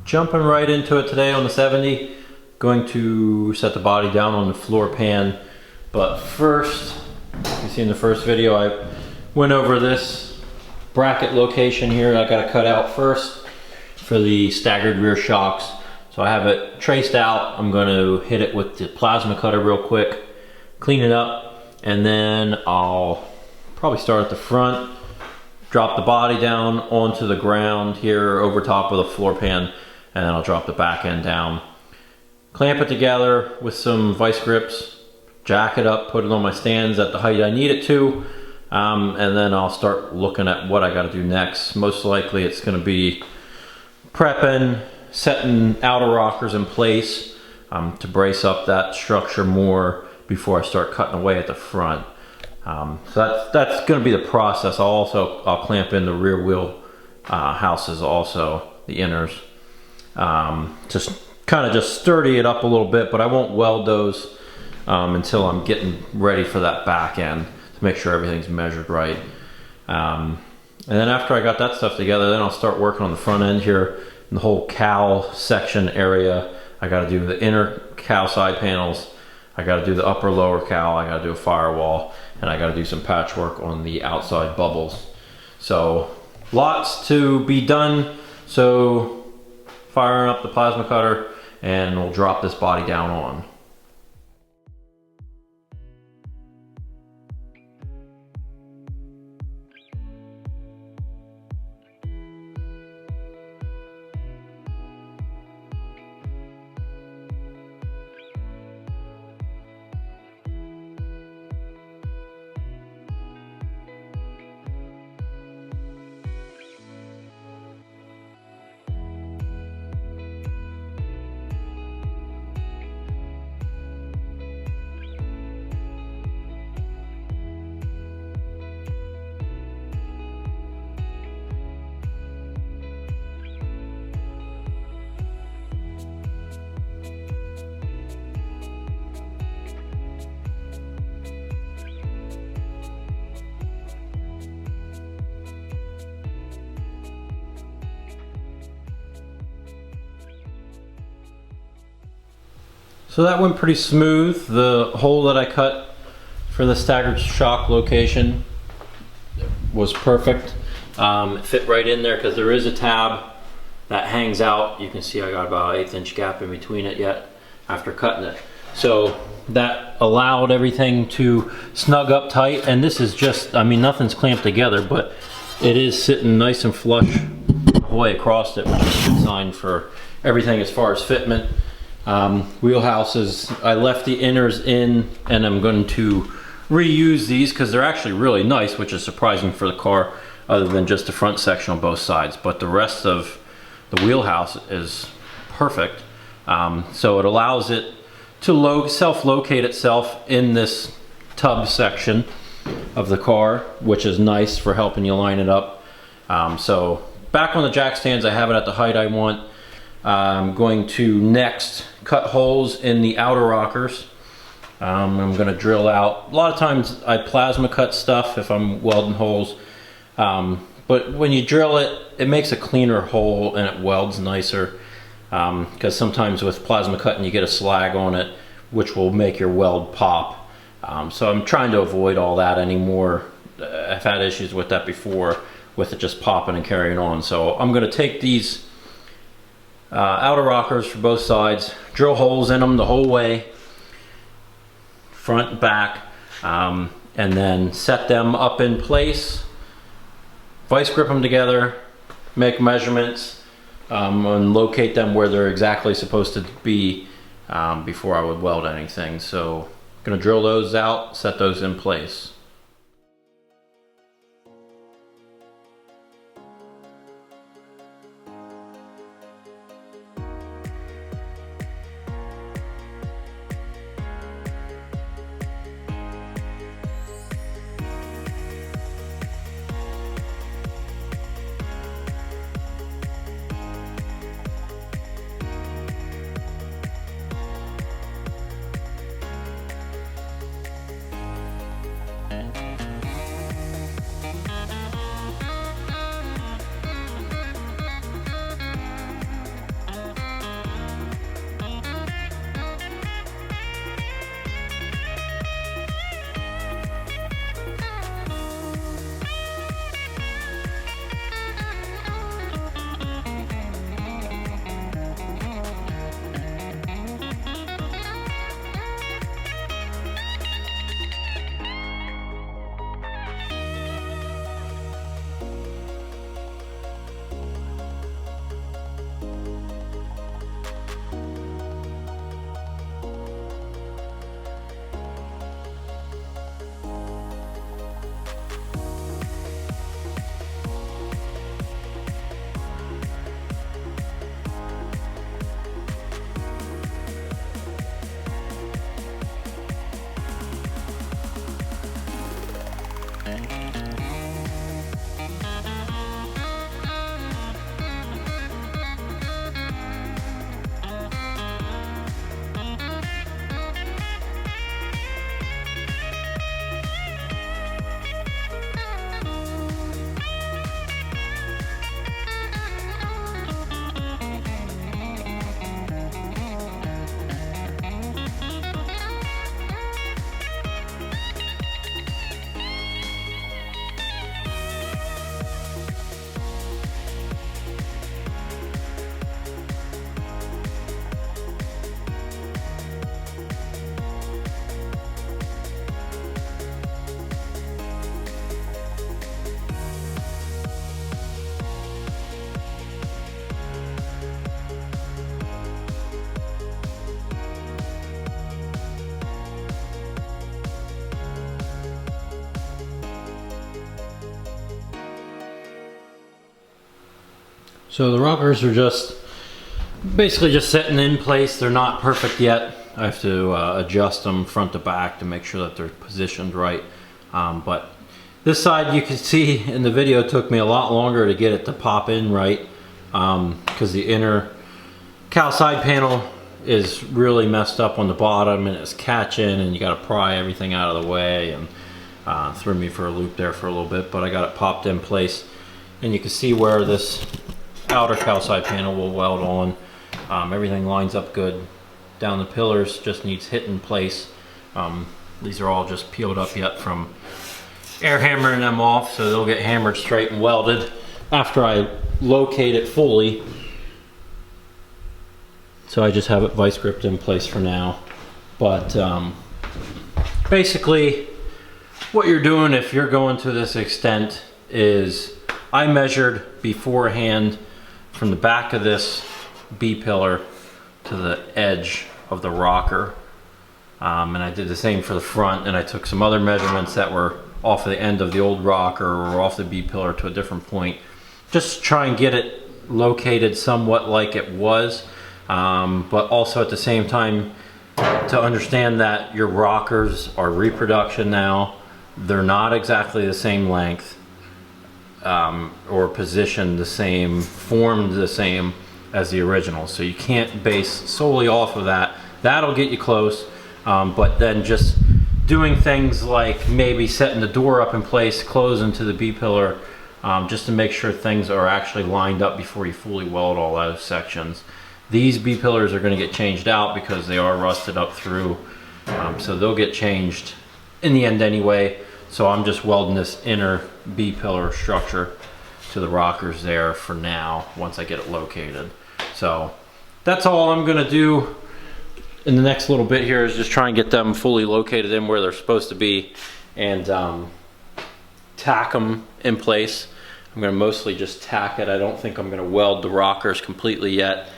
Jumping right into it today on the 70. Going to set the body down on the floor pan. But first, you see in the first video, I went over this bracket location here. I got to cut out first for the staggered rear shocks. So I have it traced out. I'm going to hit it with the plasma cutter real quick, clean it up, and then I'll probably start at the front, drop the body down onto the ground here over top of the floor pan, and then I'll drop the back end down. Clamp it together with some vice grips, jack it up, put it on my stands at the height I need it to, and then I'll start looking at what I got to do next. Most likely it's going to be prepping, setting outer rockers in place to brace up that structure more before I start cutting away at the front. So that's going to be the process. I'll clamp in the rear wheel houses also, the inners. Just kind of just sturdy it up a little bit, but I won't weld those until I'm getting ready for that back end to make sure everything's measured right. And then after I got that stuff together, then I'll start working on the front end here. In the whole cowl section area, I got to do the inner cowl side panels, I got to do the upper lower cowl, I got to do a firewall, and I got to do some patchwork on the outside bubbles. So lots to be done. So firing up the plasma cutter and we'll drop this body down on. So that went pretty smooth. The hole that I cut for the staggered shock location was perfect. It fit right in there because there is a tab that hangs out. You can see I got about an 1/8 inch gap in between it yet after cutting it. So that allowed everything to snug up tight, and this is just, I mean, nothing's clamped together, but it is sitting nice and flush the whole way across it, which is a good sign for everything as far as fitment. Wheelhouses, I left the inners in, and I'm going to reuse these because they're actually really nice, which is surprising for the car, other than just the front section on both sides. But the rest of the wheelhouse is perfect. So it allows it to self-locate itself in this tub section of the car, which is nice for helping you line it up. So back on the jack stands, I have it at the height I want. I'm going to next cut holes in the outer rockers. I'm going to drill out. A lot of times I plasma cut stuff if I'm welding holes, but when you drill it, it makes a cleaner hole and it welds nicer, because sometimes with plasma cutting you get a slag on it, which will make your weld pop. So I'm trying to avoid all that anymore. I've had issues with that before, with it just popping and carrying on. So I'm going to take these outer rockers for both sides, drill holes in them the whole way, front and back, and then set them up in place, vice grip them together, make measurements, and locate them where they're exactly supposed to be before I would weld anything. So I'm going to drill those out, set those in place. So the rockers are just basically just sitting in place. They're not perfect yet. I have to adjust them front to back to make sure that they're positioned right. But this side, you can see in the video, took me a lot longer to get it to pop in right, because the inner cowl side panel is really messed up on the bottom and it's catching, and you got to pry everything out of the way, and threw me for a loop there for a little bit, but I got it popped in place. And you can see where this outer cowl side panel will weld on. Everything lines up good. Down the pillars just needs hit in place. These are all just peeled up yet from air hammering them off, so they'll get hammered straight and welded after I locate it fully. So I just have it vice gripped in place for now. But basically what you're doing if you're going to this extent is I measured beforehand from the back of this B-pillar to the edge of the rocker, and I did the same for the front, and I took some other measurements that were off the end of the old rocker or off the B-pillar to a different point, just to try and get it located somewhat like it was, but also at the same time to understand that your rockers are reproduction now. They're not exactly the same length, or positioned the same, formed the same as the original, so you can't base solely off of that. That'll get you close, but then just doing things like maybe setting the door up in place, closing to the B-pillar, just to make sure things are actually lined up before you fully weld all those sections. These B-pillars are going to get changed out because they are rusted up through, so they'll get changed in the end anyway. So I'm just welding this inner B-pillar structure to the rockers there for now, once I get it located. So that's all I'm gonna do in the next little bit here, is just try and get them fully located in where they're supposed to be, and tack them in place. I'm gonna mostly just tack it. I don't think I'm gonna weld the rockers completely yet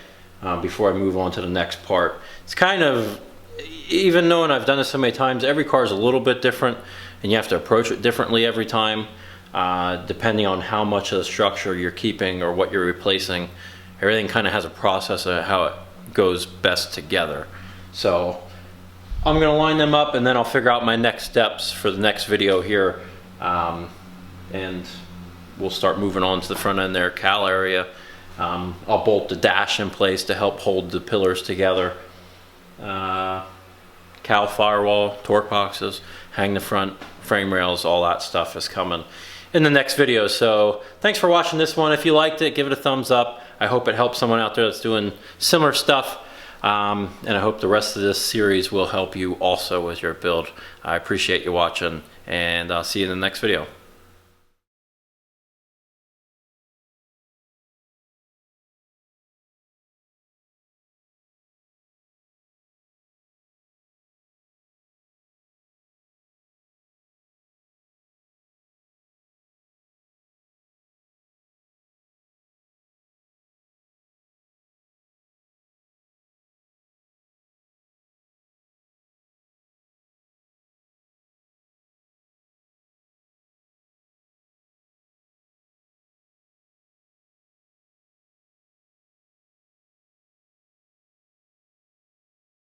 before I move on to the next part. It's kind of, even knowing I've done this so many times, every car is a little bit different, and you have to approach it differently every time, depending on how much of the structure you're keeping or what you're replacing. Everything kind of has a process of how it goes best together. So I'm gonna line them up, and then I'll figure out my next steps for the next video here, and we'll start moving on to the front end there, cowl area. I'll bolt the dash in place to help hold the pillars together. Cowl firewall, torque boxes, hang the front, frame rails, all that stuff is coming in the next video. So thanks for watching this one. If you liked it, give it a thumbs up. I hope it helps someone out there that's doing similar stuff, and I hope the rest of this series will help you also with your build. I appreciate you watching, and I'll see you in the next video.